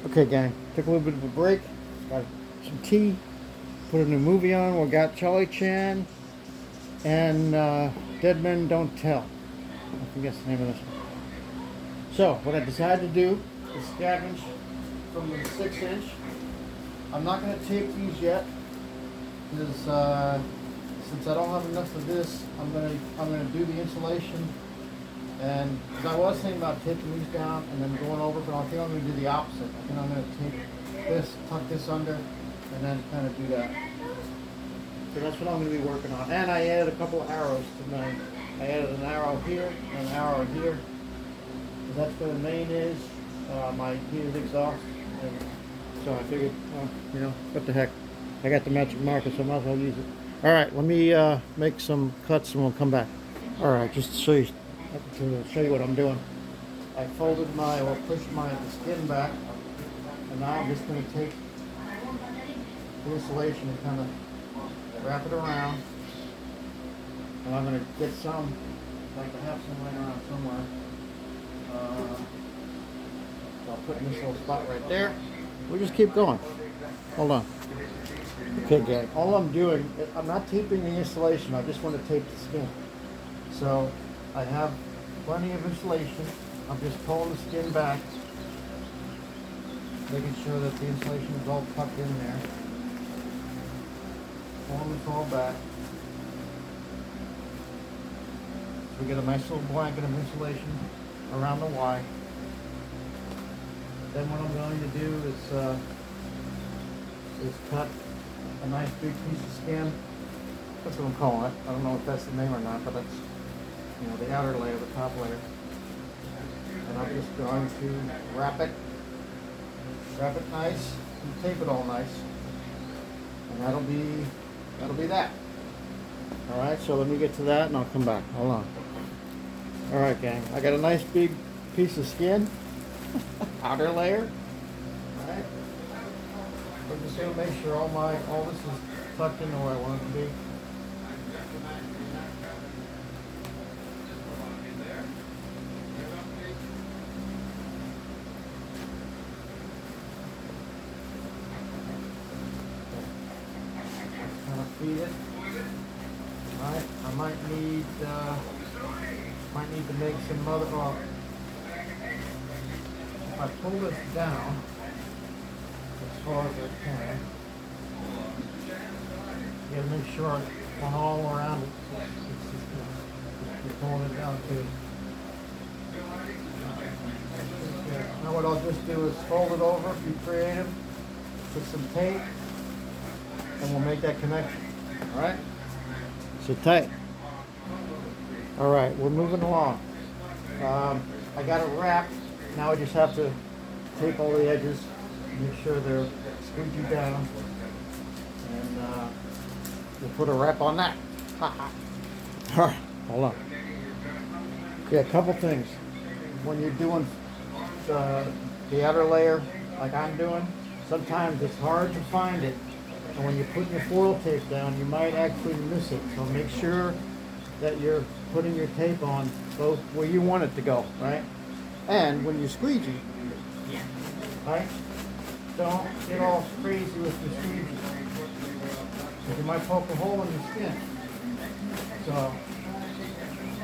Okay, gang, took a little bit of a break, got some tea, put a new movie on. We got Charlie Chan and Dead Men Don't Tell. I think that's the name of this one. So, what I decided to do is scavenge from the 6-inch. I'm not going to tape these yet because since I don't have enough of this, I'm gonna do the insulation. And because I was thinking about taking these down and then going over, but I think I'm going to do the opposite. I think I'm going to take this, tuck this under, and then kind of do that. So that's what I'm going to be working on. And I added a couple of arrows tonight. I added an arrow here and an arrow here. So that's where the main is, my heated exhaust. And so I figured, well, you know, what the heck. I got the magic marker, so I might as well use it. All right, let me make some cuts and we'll come back. All right, just to show you what I'm doing. I folded my, or pushed my skin back, and now I'm just going to take the insulation and kind of wrap it around. And I'm going to get some, like I have some laying around somewhere. So I'll put in this little spot right there. We'll just keep going. Hold on. Okay, gang. All I'm doing, I'm not taping the insulation. I just want to tape the skin. So I have plenty of insulation. I'm just pulling the skin back, making sure that the insulation is all tucked in there. Pulling this all back. So we get a nice little blanket of insulation around the Y. Then what I'm going to do is cut a nice big piece of skin. That's what I'm calling it. I don't know if that's the name or not, but that's, you know, the outer layer, the top layer. And I'm just going to wrap it nice, and tape it all nice. And that'll be that. All right, so let me get to that and I'll come back. Hold on. All right, gang, I got a nice big piece of skin, outer layer. All right. I'm just gonna make sure all this is tucked in the way I want it to be. Kind of feed it. Alright, I might need to make some other. If I pull this down as far as I can, you gotta make sure on all around it. You're pulling it down too. Now what I'll just do is fold it over, be creative, put some tape, and we'll make that connection. Alright? So tight. Alright, we're moving along. I got it wrapped. Now I just have to tape all the edges, make sure they're squeegee down, and we'll put a wrap on that. Alright, hold on. Okay, a couple things. When you're doing the outer layer, like I'm doing, sometimes it's hard to find it. And when you're putting your foil tape down, you might actually miss it. So make sure that you're putting your tape on both where you want it to go, right? And when you squeegee, right? Don't get all crazy with your squeegee, because you might poke a hole in your skin. So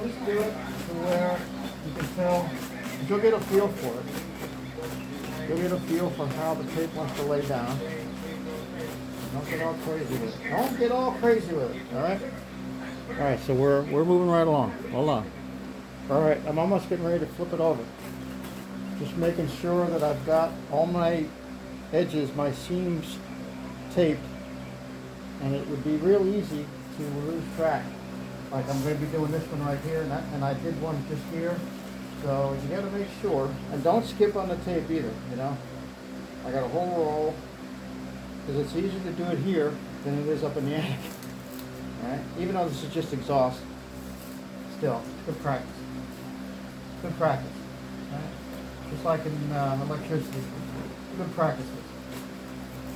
just do it to where you can tell. You'll get a feel for it. You'll get a feel for how the tape wants to lay down. Don't get all crazy with it. Don't get all crazy with it. All right. All right. So we're moving right along. Hold on. All right. I'm almost getting ready to flip it over. Just making sure that I've got all my edges, my seams taped, and it would be real easy to lose track. Like I'm going to be doing this one right here, and I did one just here. So you got to make sure, and don't skip on the tape either. You know, I got a whole roll. Because it's easier to do it here than it is up in the attic. Alright? Even though this is just exhaust, still, good practice. Good practice. Right? Just like in electricity, good practices.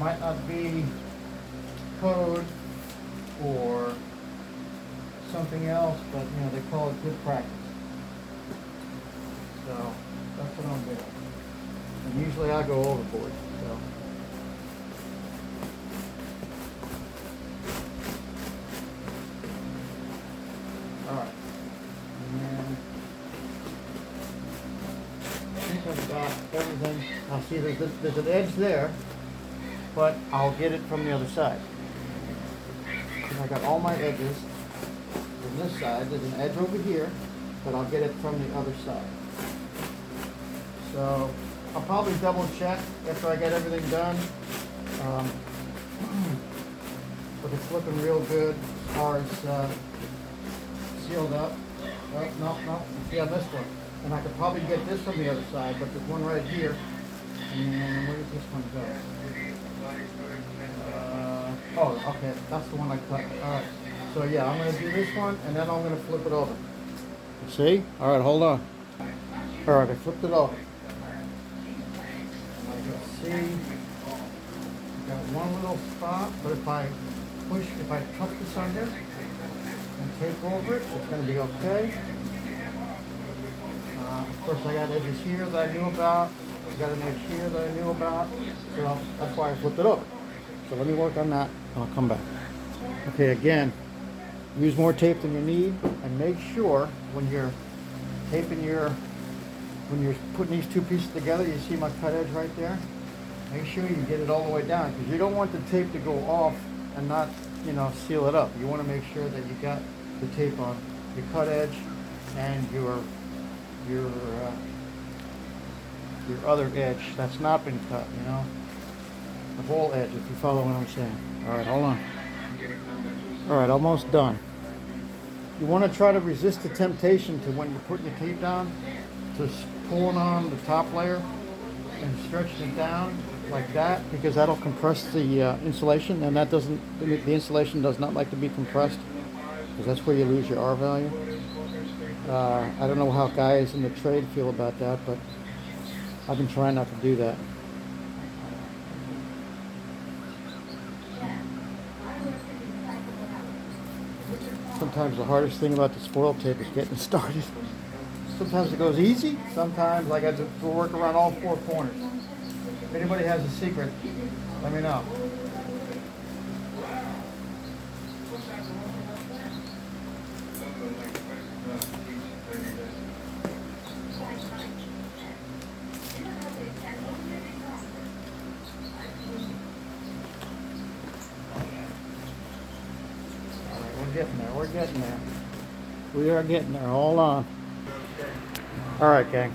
Might not be code or something else, but you know, they call it good practice. So that's what I'm doing. And usually I go overboard. So. All right. And I think I've got everything. I'll see there's an edge there, but I'll get it from the other side. And I got all my edges from this side. There's an edge over here, but I'll get it from the other side. So I'll probably double check after I get everything done. But it's looking real good as far as sealed up. Oh, no. See, I missed one. And I could probably get this from the other side, but there's one right here. And where does this one go? Oh, okay. That's the one I cut. All right. So yeah, I'm going to do this one, and then I'm going to flip it over. See? All right, hold on. All right, I flipped it over. See, got one little spot, but if I tuck this under and tape over it, it's going to be okay. Of course, I got edges here that I knew about. I got an edge here that I knew about. So that's why I flipped it over. So let me work on that, and I'll come back. Okay, again, use more tape than you need, and make sure when you're taping when you're putting these two pieces together, you see my cut edge right there? Make sure you get it all the way down, because you don't want the tape to go off and not, seal it up. You want to make sure that you got the tape on your cut edge and your other edge that's not been cut, the whole edge, if you follow what I'm saying. All right, hold on. All right, almost done. You want to try to resist the temptation to, when you're putting the tape down, to pulling on the top layer and stretching it down like that, because that'll compress the insulation, and the insulation does not like to be compressed, because that's where you lose your R value. I don't know how guys in the trade feel about that, but I've been trying not to do that. Sometimes the hardest thing about this foil tape is getting started. Sometimes it goes easy, sometimes I got to work around all four corners. If anybody has a secret, let me know. We're getting there. We are getting there. Hold on. All right, gang.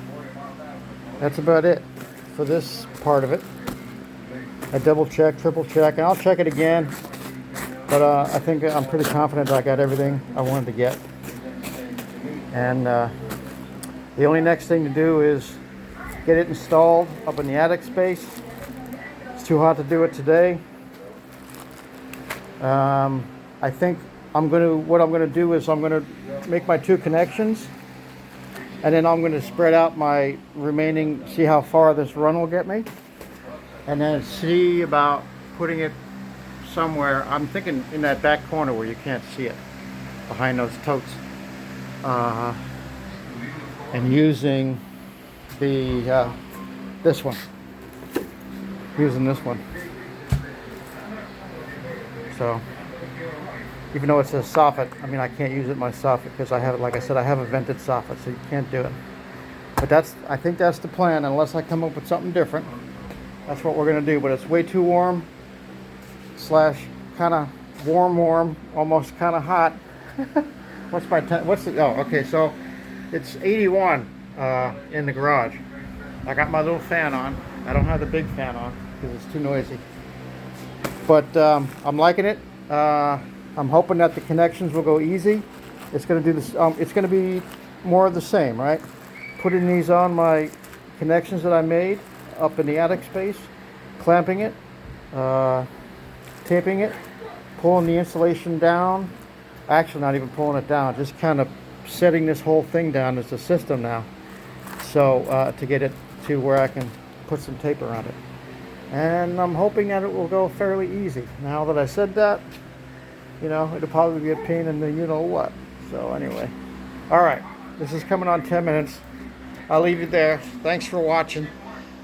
That's about it for this part of it. I double check, triple check, and I'll check it again. But I think I'm pretty confident I got everything I wanted to get. And the only next thing to do is get it installed up in the attic space. It's too hot to do it today. I think what I'm going to do is I'm going to make my two connections, and then I'm going to spread out my remaining, see how far this run will get me, and then see about putting it somewhere. I'm thinking in that back corner where you can't see it, behind those totes, and using this one, using this one. So even though it says soffit, I mean, I can't use it in my soffit because I have, like I said, I have a vented soffit, so you can't do it. But I think that's the plan, unless I come up with something different. That's what we're gonna do. But it's way too warm, slash kind of warm, almost kind of hot. Okay, so it's 81 in the garage. I got my little fan on. I don't have the big fan on because it's too noisy. But I'm liking it. I'm hoping that the connections will go easy. It's going to do this. It's going to be more of the same, right? Putting these on my connections that I made up in the attic space, clamping it, taping it, pulling the insulation down. Actually, not even pulling it down, just kind of setting this whole thing down as a system now. So to get it to where I can put some tape around it. And I'm hoping that it will go fairly easy. Now that I said that, it'll probably be a pain in the you-know-what. So anyway. All right. This is coming on 10 minutes. I'll leave you there. Thanks for watching.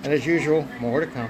And as usual, more to come.